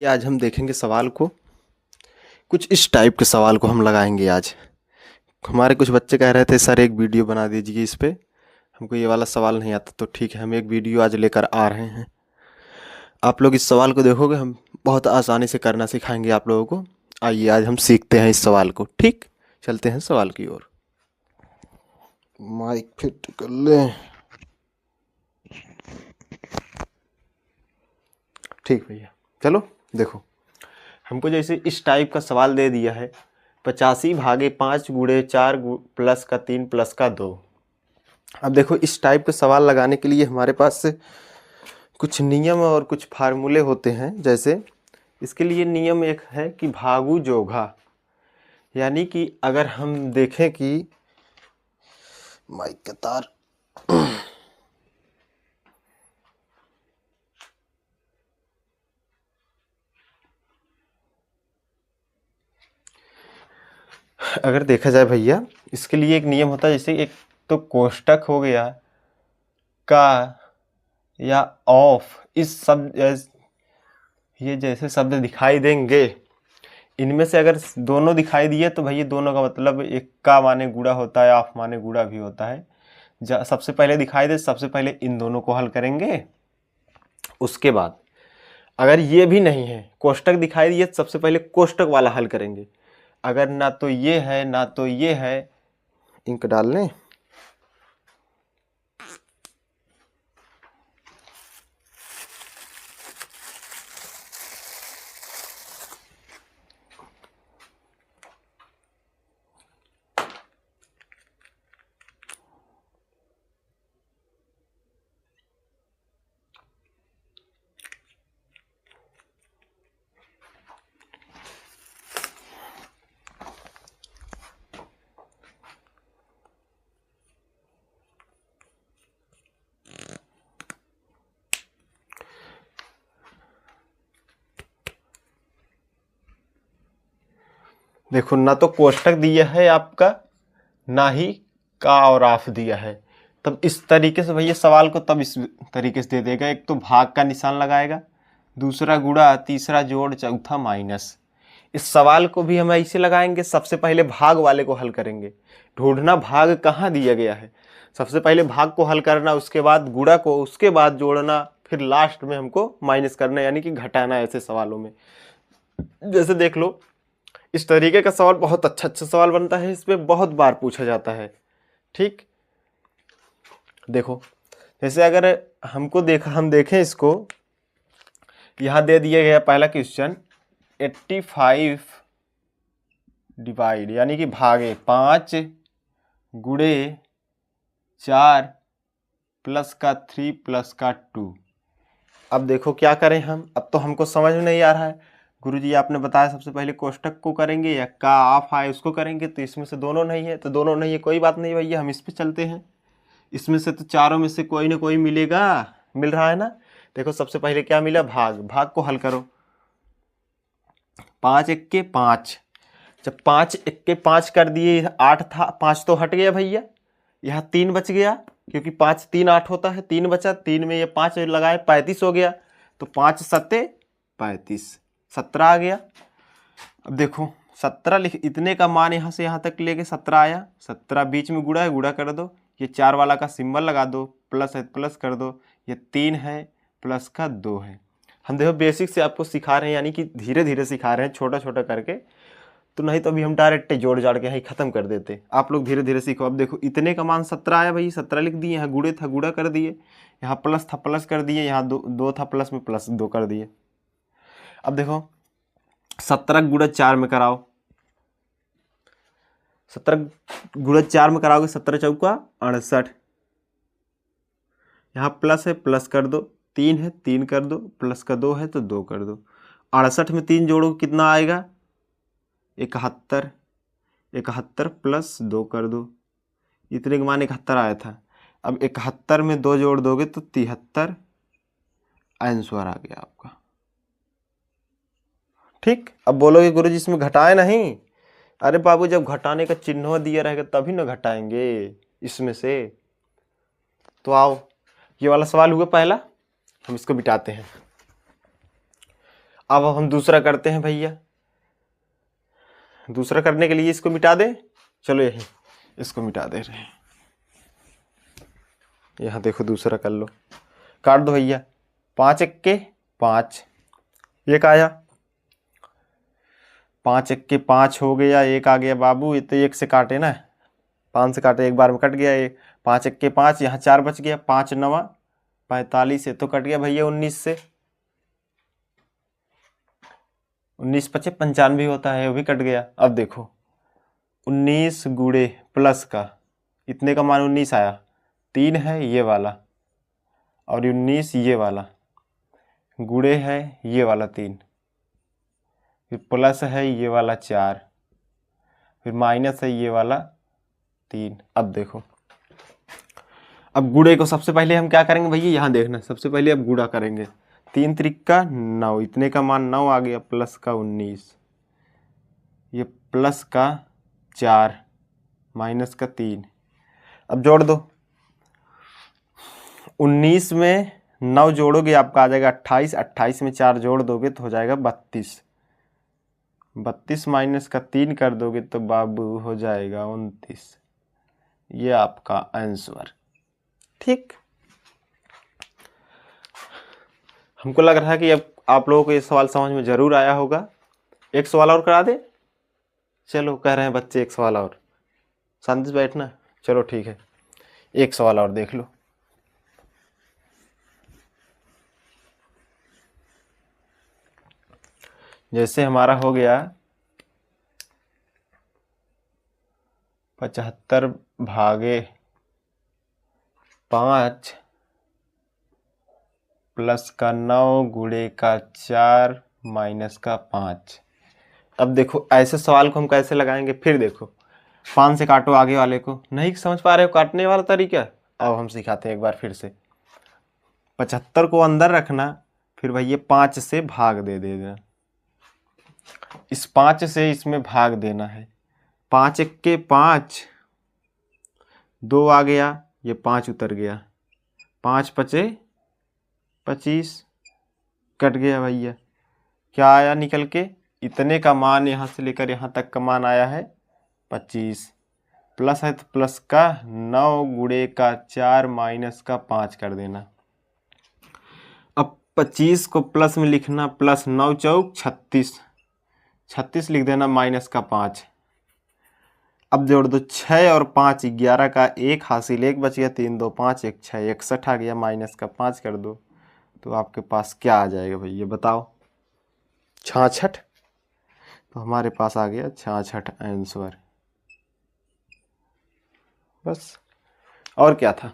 आज हम देखेंगे सवाल को। कुछ इस टाइप के सवाल को हम लगाएंगे आज। हमारे कुछ बच्चे कह रहे थे सर एक वीडियो बना दीजिए इस पे, हमको ये वाला सवाल नहीं आता। तो ठीक है, हम एक वीडियो आज लेकर आ रहे हैं। आप लोग इस सवाल को देखोगे, हम बहुत आसानी से करना सिखाएंगे आप लोगों को। आइए आज हम सीखते हैं इस सवाल को। ठीक, चलते हैं सवाल की ओर। माइक फिट कर लें। ठीक भैया, चलो देखो। हमको जैसे इस टाइप का सवाल दे दिया है, 85/5 गुणे 4 प्लस का 3 प्लस का 2। अब देखो, इस टाइप के सवाल लगाने के लिए हमारे पास कुछ नियम और कुछ फार्मूले होते हैं। जैसे इसके लिए नियम एक है कि भागु जोघा, यानी कि अगर हम देखें कि माइक का तार अगर देखा जाए भैया, इसके लिए एक नियम होता है। जैसे एक तो कोष्टक हो गया का या ऑफ, इस शब्द ये जैसे शब्द दिखाई देंगे, इनमें से अगर दोनों दिखाई दिए तो भैया दोनों का मतलब एक का माने गुणा होता है, ऑफ माने गुणा भी होता है। सबसे पहले दिखाई दे, सबसे पहले इन दोनों को हल करेंगे। उसके बाद अगर ये भी नहीं है, कोष्टक दिखाई दिए, सबसे पहले कोष्टक वाला हल करेंगे। अगर ना तो ये है ना तो ये है, इंक डाल लें। देखो, ना तो कोष्टक दिया है आपका, ना ही का और आफ दिया है। तब इस तरीके से भैया सवाल को तब इस तरीके से दे देगा। एक तो भाग का निशान लगाएगा, दूसरा गुणा, तीसरा जोड़, चौथा माइनस। इस सवाल को भी हम ऐसे लगाएंगे। सबसे पहले भाग वाले को हल करेंगे, ढूंढना भाग कहाँ दिया गया है। सबसे पहले भाग को हल करना, उसके बाद गुणा को, उसके बाद जोड़ना, फिर लास्ट में हमको माइनस करना, यानी कि घटाना। ऐसे सवालों में जैसे देख लो, इस तरीके का सवाल बहुत अच्छा सवाल बनता है। इसमें बहुत बार पूछा जाता है। ठीक, देखो जैसे अगर हम देखें इसको, यहाँ दे दिया गया पहला क्वेश्चन 85 डिवाइड, यानी कि भागे 5 गुणे 4 प्लस का 3 प्लस का 2। अब देखो क्या करें हम। अब तो हमको समझ में नहीं आ रहा है। गुरुजी आपने बताया सबसे पहले कोष्टक को करेंगे या का ऑफ आए उसको करेंगे, तो इसमें से दोनों नहीं है, तो दोनों नहीं है, कोई बात नहीं भैया, हम इस पे चलते हैं। इसमें से तो चारों में से कोई ना कोई मिलेगा, मिल रहा है ना। देखो सबसे पहले क्या मिला, भाग। भाग को हल करो, 5 एक्के 5। जब 5 एक्के 5 कर दिए, 8 था, 5 तो हट गया भैया, यहाँ 3 बच गया, क्योंकि 5 3 8 होता है। 3 बचा, 3 में ये 5 लगाए, 35 हो गया। तो 5 सत्ते 35, 17 आ गया। अब देखो 17 लिख, इतने का मान यहाँ से यहाँ तक लेके 17 आया। 17 बीच में गुणा है, गुणा कर दो। ये 4 वाला का सिंबल लगा दो, प्लस है प्लस कर दो। ये 3 है, प्लस का 2 है। हम देखो बेसिक से आपको सिखा रहे हैं, यानी कि धीरे धीरे सिखा रहे हैं, छोटा छोटा करके। तो नहीं तो अभी हम डायरेक्ट जोड़ जाड़ के यहीं खत्म कर देते। आप लोग धीरे धीरे सीखो। अब देखो इतने का मान 17 आया भाई, 17 लिख दिए। यहाँ गुणे था, गुणा कर दिए। यहाँ प्लस था, प्लस कर दिए। यहाँ दो था, प्लस में प्लस 2 कर दिए। अब देखो 17 गुणा 4 में कराओ, 17 गुणा 4 में कराओगे, 17 चौका 68। यहाँ प्लस है, प्लस कर दो। 3 है, 3 कर दो, प्लस का 2 है तो 2 कर दो। 68 में 3 जोड़ो कितना आएगा, 71। 71 प्लस 2 कर दो, इतने के मान 71 आया था। अब 71 में 2 जोड़ दोगे तो 73 आंसर आ गया आपका। ठीक, अब बोलोगे गुरुजी इसमें घटाए नहीं। अरे बाबू, जब घटाने का चिन्ह दिया रहेगा तभी ना घटाएंगे इसमें से। तो आओ, ये वाला सवाल हुआ पहला, हम इसको मिटाते हैं। अब हम दूसरा करते हैं भैया। दूसरा करने के लिए इसको मिटा दे, चलो यही इसको मिटा दे रहे हैं। यहाँ देखो दूसरा कर लो, काट दो भैया। 5 एक्के 5, एक आया, 5 एक्के 5 हो गया, एक आ गया बाबू। ये तो एक से काटे ना, 5 से काटे, एक बार में कट गया ये। 5 एक्के 5, यहाँ 4 बच गया। 5 9 45 से तो कट गया भैया 19 से। 19 पचे 95 होता है, वो भी कट गया। अब देखो 19 गुड़े प्लस का, इतने का मान 19 आया, 3 है ये वाला, और 19 ये वाला, गुड़े है ये वाला 3, फिर प्लस है ये वाला 4, फिर माइनस है ये वाला 3। अब देखो, अब गुड़े को सबसे पहले हम क्या करेंगे भैया, यहाँ देखना, सबसे पहले अब गुड़ा करेंगे। 3 त्रिका 9, इतने का मान 9 आ गया, प्लस का 19, ये प्लस का 4, माइनस का 3। अब जोड़ दो, 19 में 9 जोड़ोगे आपका आ जाएगा 28, 28 में 4 जोड़ दोगे तो हो जाएगा 32, 32 माइनस का 3 कर दोगे तो बाबू हो जाएगा 29। ये आपका आंसर। ठीक, हमको लग रहा है कि अब आप लोगों को ये सवाल समझ में जरूर आया होगा। एक सवाल और करा दे, चलो कह रहे हैं बच्चे एक सवाल और, शांति से बैठना। चलो ठीक है, एक सवाल और देख लो। जैसे हमारा हो गया 75 भागे 5 प्लस का 9 गुणे का 4 माइनस का 5। अब देखो ऐसे सवाल को हम कैसे लगाएंगे, फिर देखो 5 से काटो, आगे वाले को नहीं समझ पा रहे हो काटने वाला तरीका, अब हम सिखाते हैं एक बार फिर से। 75 को अंदर रखना, फिर भैया 5 से भाग दे देना, इस 5 से इसमें भाग देना है। 5 एक्के 5, 2 आ गया, ये 5 उतर गया, 5 पचे 25, कट गया भैया। क्या आया निकल के, इतने का मान यहाँ से लेकर यहाँ तक का मान आया है 25, प्लस है तो प्लस का 9 गुणे का 4 माइनस का 5 कर देना। अब 25 को प्लस में लिखना, प्लस 9 चौक 36, 36 लिख देना, माइनस का 5। अब जोड़ दो 6 और 5, 11 का 1 हासिल, 1 बच गया, 3 2 5 1 6, 61 आ गया, माइनस का 5 कर दो तो आपके पास क्या आ जाएगा भैया बताओ, 66। तो हमारे पास आ गया 66 आंसर। बस, और क्या था।